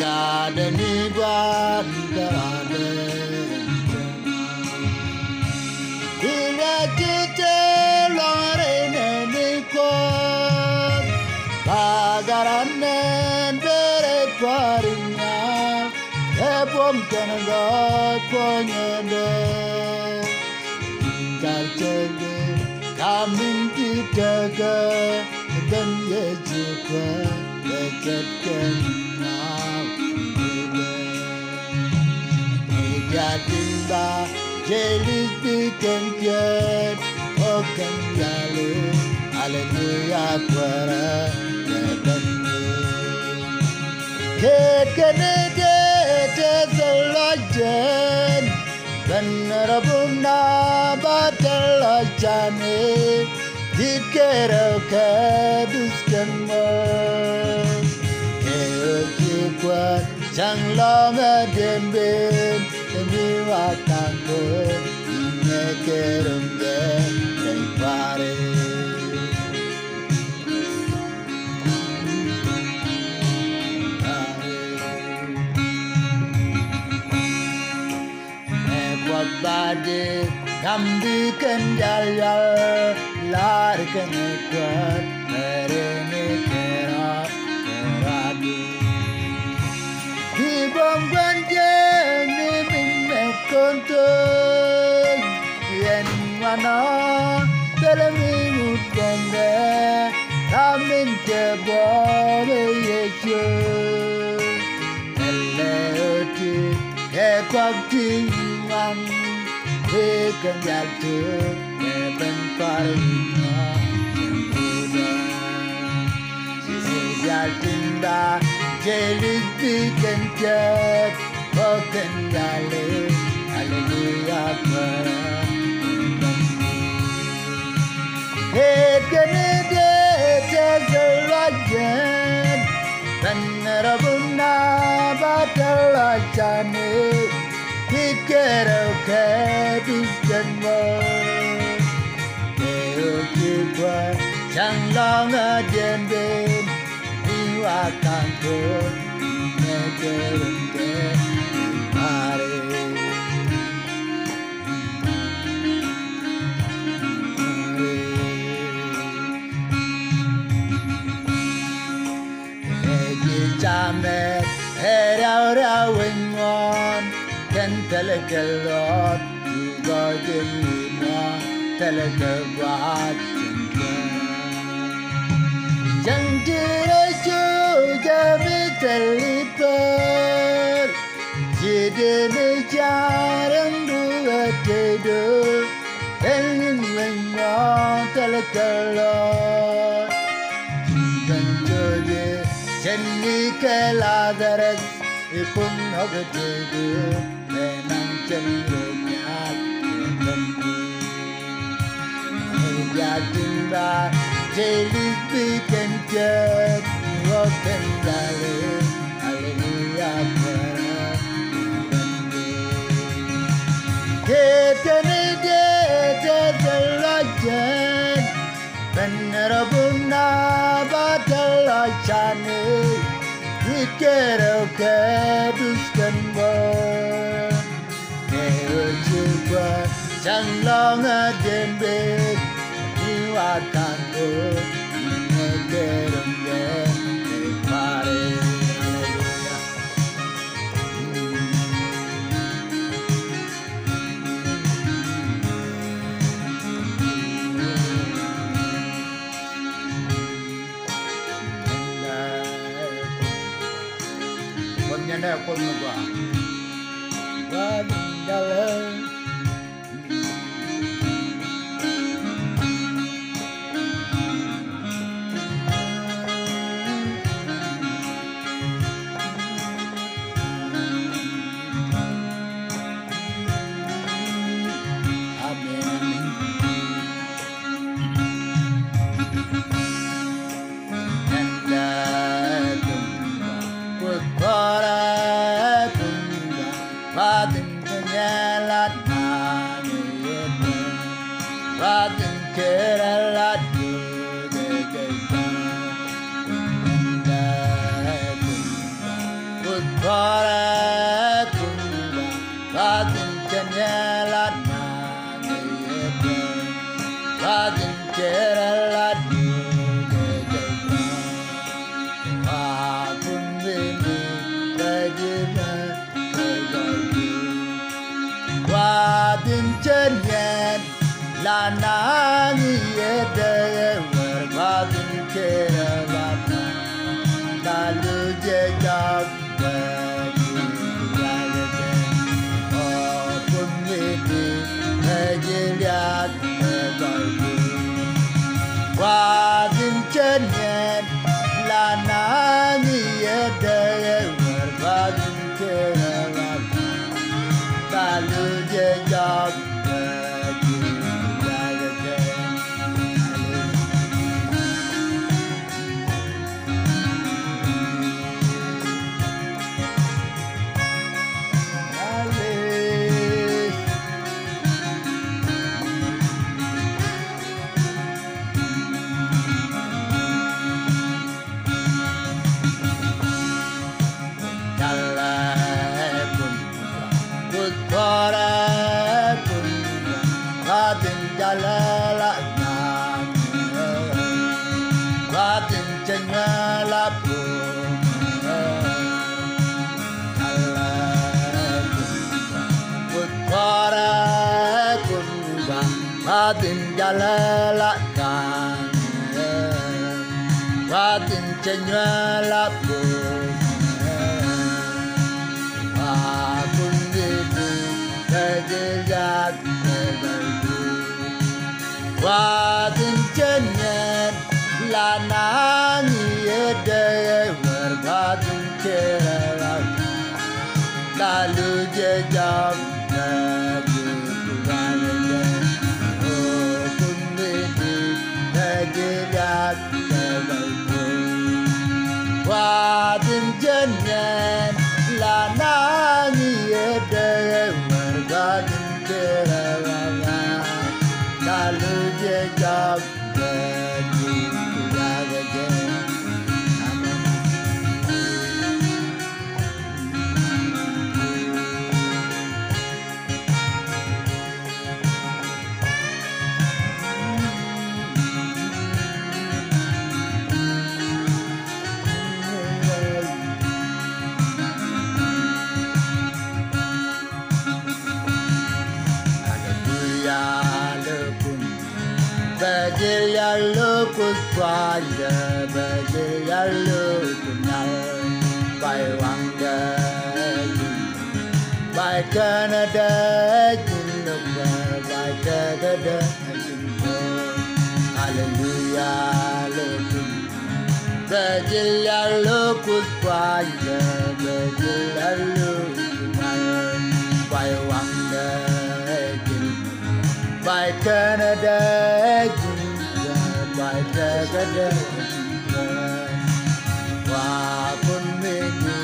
Gadani Guandarade Ila Jite Lorene Nikon Bagarane Dere Parinya Epom Kanaga Ponyede Kalchege Kamin Kitaka Dan Yejikwa Lejetken Jatinda jelis bikin jet okan jalu haleluya para jadani kenede tezalajan dan rabuna batalajane dikero kaduskanmo kekwa changlonga dembin Demi watanku Nekerumge Dengpare Nebwat bade Kambikan jayal Larikan ekuat Merini kerak Keradi Dibom ganjeng Konton yen mana dalam imut bende kamin kebore yesu eloti kepaktingan ikan jatuh keben parima sembuda sejatinda jelis bikin jet bukan jalur Hallelujah para Kenede tezalajan Dan rabuna batalajane Hikero kediskanmo Keukikwa changlonga jenbin Iwakanku Negerunge Mare Jamet Hera Wingwan Can telegalot Godinima Telegabat Jangkira Jami Telipar Jidini Jarang Dua Tidur Elin Wingwan Telegalot Janjoje Jenny Keladaras Ipun Hogatidu Menang Cenderunyak Jatinda Jelis bikin jet Woken dalil Haleluya para Ketenide Tezalajan Penerabuna Batalajane Dikero keduskanmo Keujikwa Changlonga dembit Iwakanku Negerunge Dengpare Nyanda kon gua dalam Kutvara kunga Vadin chanyala nangayete Vadin kerala nungayete Vakumbini rajina rajagi Vadin chanyan la nangayete Vadin kerala lalu jejak berjalan oh pun ini terlihat berbagi wadin cenyen lanangi ada berbagi kerana lalu jejak Jalala Vatin chanyala Kutvara kunga Vatin jalala Vatin chanyala Vakundini Rajajat Wadin cenyen lanangi ede berbadin kerala lalu jejak nabi kurananya oh kundini najirat kebaikku Wadin cenyen lanangi ede berbadin kerala lalu jejak bagi raja Bagi lalu kutvara, bagi lalu kenal, bai wangga, bai Canada, jinubba, bai Canada, jinubba, Hallelujah, lalu. Bagi lalu kutvara, bagi lalu kenal, bai wangga. By Canada, by Canada, wapun mini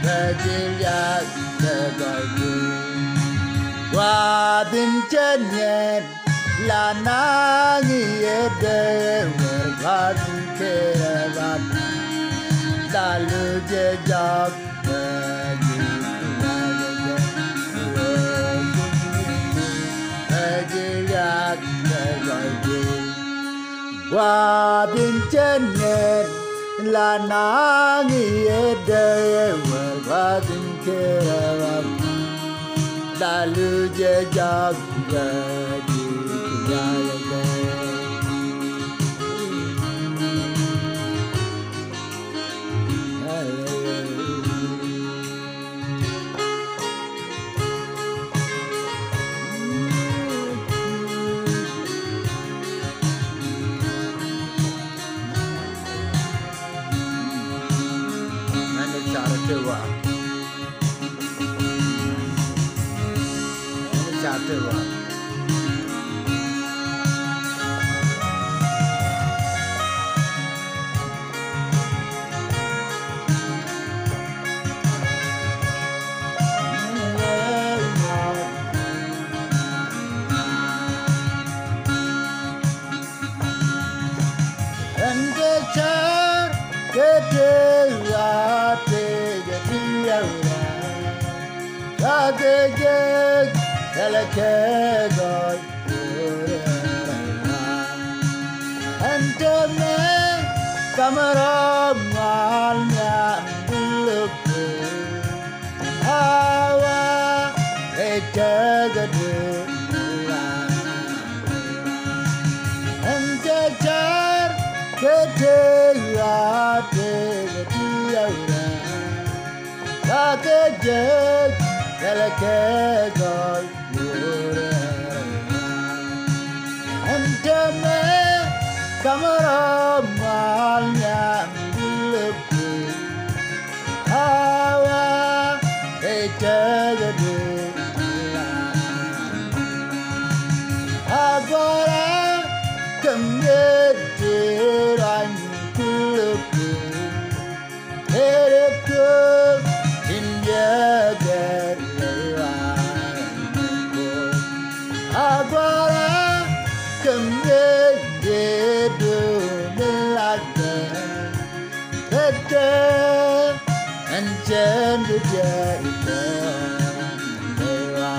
berjilid sebagai wadin cenyen lanangi ede berbadin kerabat lalu jejak bagi Jilid sebagai wadin cenyen lanangi ede berbadin kerabat lalu jejak bagi Dewa, Dewa. And the child, Agajek Telekegoy Antame Kamaram Walnya Duluku Hawa Etagadu Antajar Ketewa Tegadiaura Agajek Telekegoy Antame Kamaram Walnya Duluku Hawa Etagadu Agora Kemetiran Duluku Ereku Injagar Lewanku Agora Kemetidu Melaka Bete Anjandu Jarita Lewa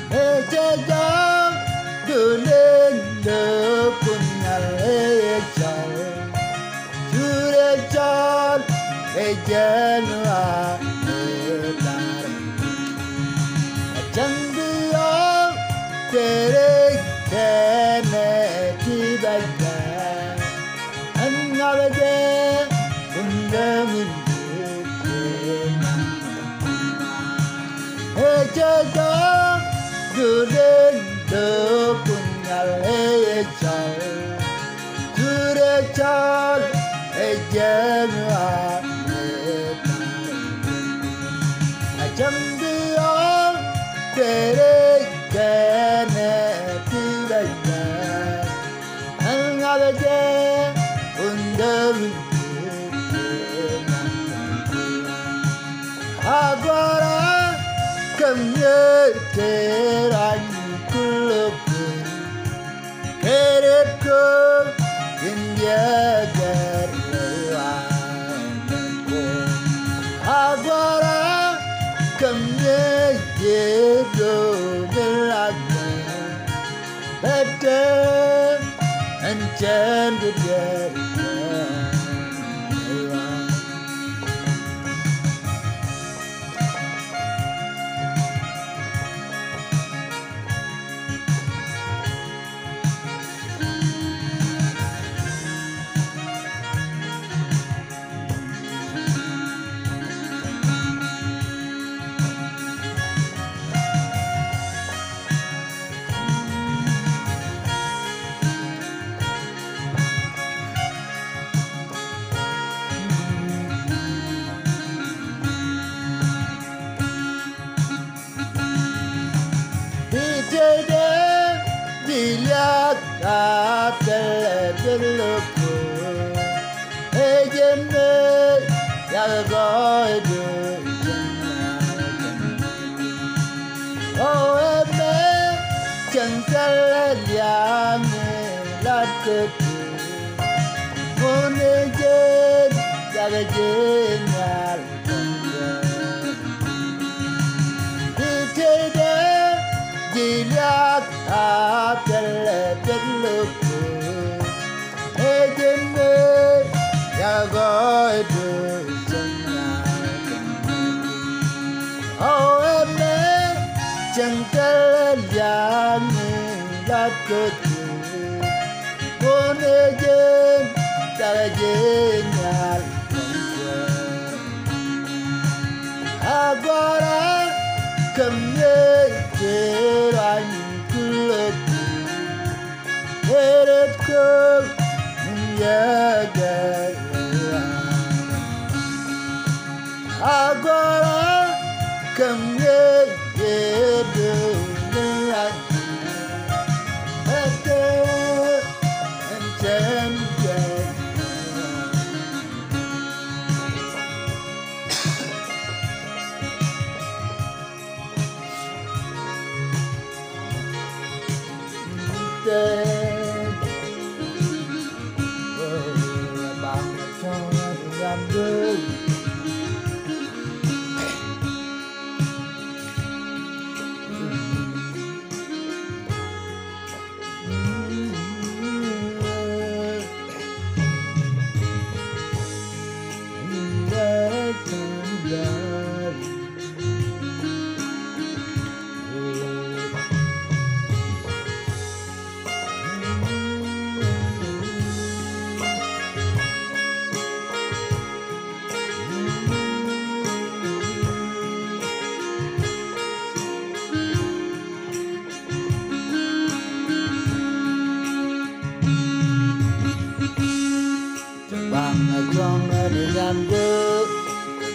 Ejajam Dulen Punya Ejal Jurejal Ejanwa Etar Chandiyo Tere Kene Tibaka Annavade Undamundu Ejajam Dulen Punya Ejal Jurejal Ejanwa Chandiyo Tere Kene Tibaka Annavade Undamundu Agora Kemetiran Duluku Ereku Injagar Lewanku Agora Kemetidu Melaka Bete Anjandu Jarita Lewa Dilihat Duluku Ejene Yalgoy Oh eme Cengkal Liame Lakuku Munejen Jagajenyal Ditede Dilihat Duluku Ejene Yalgoy Oh eme Cengkal Liame Lakuku Munejen Jagajenyal Agora Kemetiran Duluku Ereku Injagar Agora Kemetidu Melaka Bete Anjandu Trong đi nhằm đưa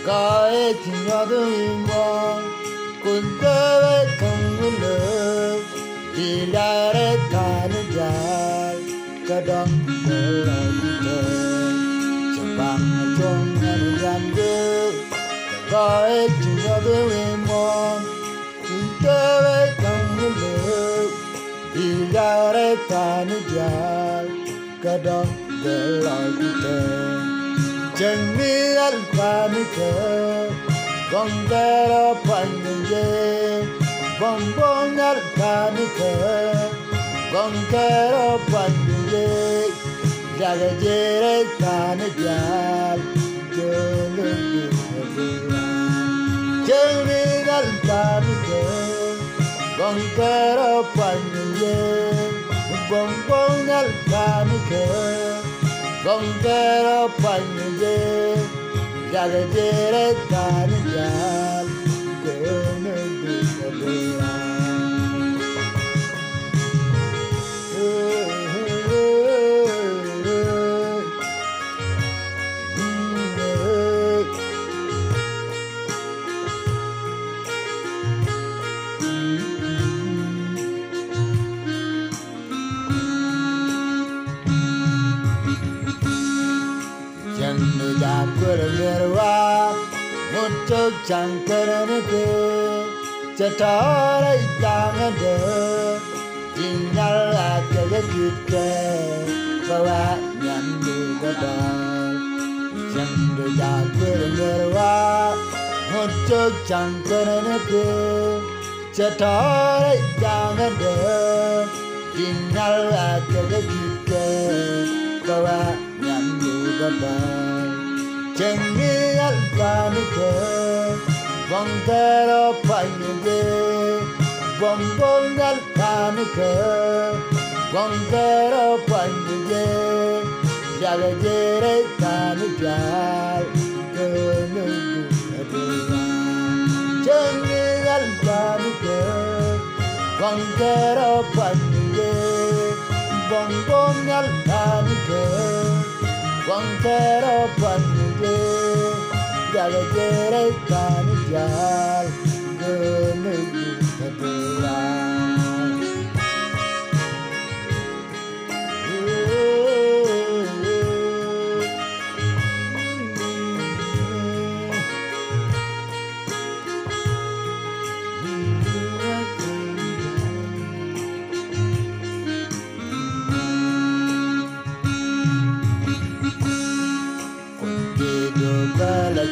gói thì nhỏ tôi mong cuốn tới không muốn lỡ đi ra để ta nên dài cả đông là đời chẳng bằng trong đi nhằm đưa gói thì nhỏ tôi mong cuốn tới không muốn lỡ đi ra để ta nên dài cả đông là đời chẳng biết ăn qua nước cờ con bé đó phanh dê bông bông ăn qua nước cờ con bé đó phanh dê ra cái dê đấy ta nước già chờ lên đường chẳng biết ăn qua nước cờ con bé đó phanh dê bông bông ăn qua nước cờ con bé đó phanh dê ra cái dê đấy ta nên già cỡ nên đường Jangan jatuh berwa, muncul cangkir neke, cetar jangan deh, tinggal aja kita, bawa nyandu badal. Jangan jatuh berwa, muncul cangkir neke, cetar jangan deh, tinggal aja kita, bawa chẳng nghĩ ăn qua nước cờ vòng kề đó phanh dê vòng bông ăn qua nước cờ vòng kề đó phanh dê ra cái dê đấy ta nước dài cờ nước đường chẳng nghĩ ăn qua nước cờ vòng kề đó phanh dê vòng bông ăn qua nước cờ con bé đó phanh dê ra cái dê đấy ta nước dài cờ nước đường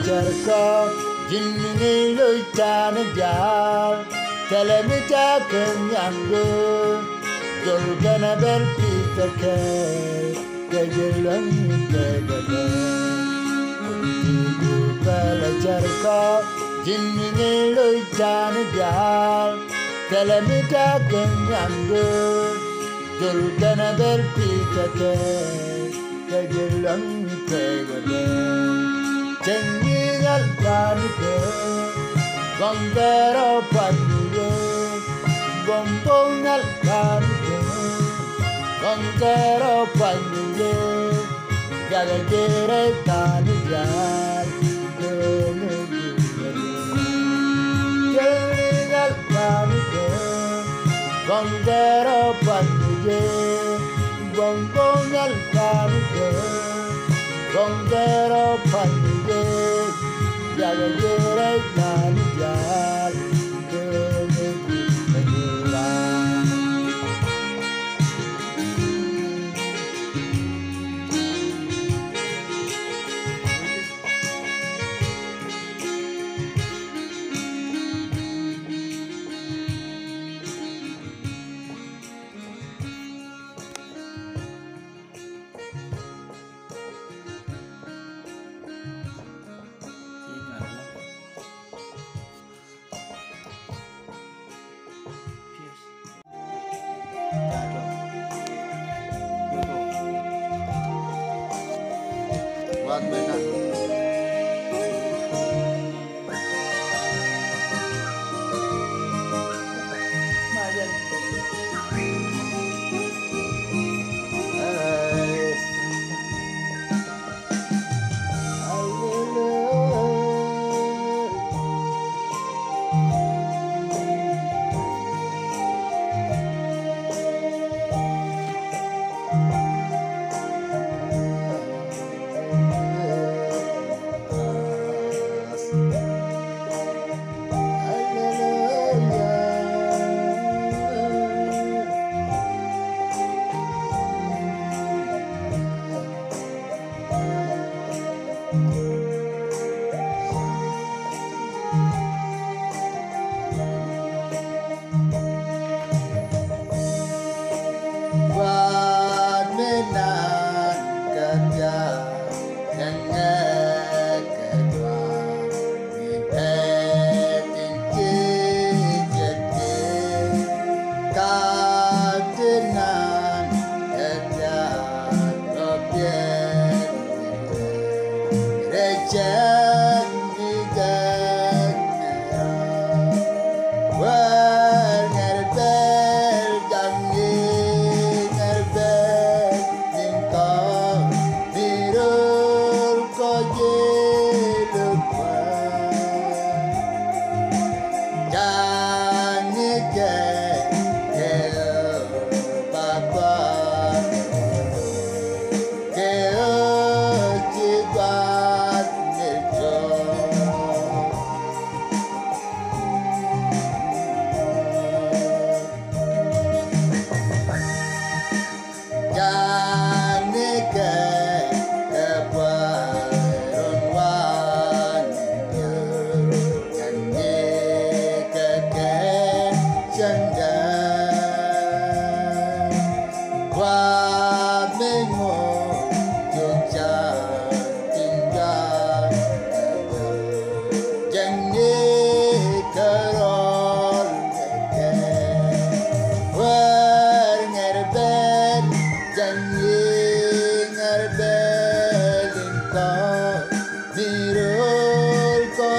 Cerca jinni lui tan jar telemita kenyango jolgana bel pitake kejelan tegade kunti bel cerca jinni lui tan jar telemita kenyango jolgana bel pitake kejelan tegade chẳng nghĩ ăn qua nước cờ con bé đó phanh dê bông bông ăn qua nước cờ con bé đó phanh dê ra cái dê đấy ta nước dài cờ nước đường chẳng nghĩ ăn qua nước cờ con bé đó phanh dê bông bông ăn qua nước cờ con bé đó phanh dê ra cái dê đấy ta nước dài cờ nước đường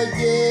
Oye,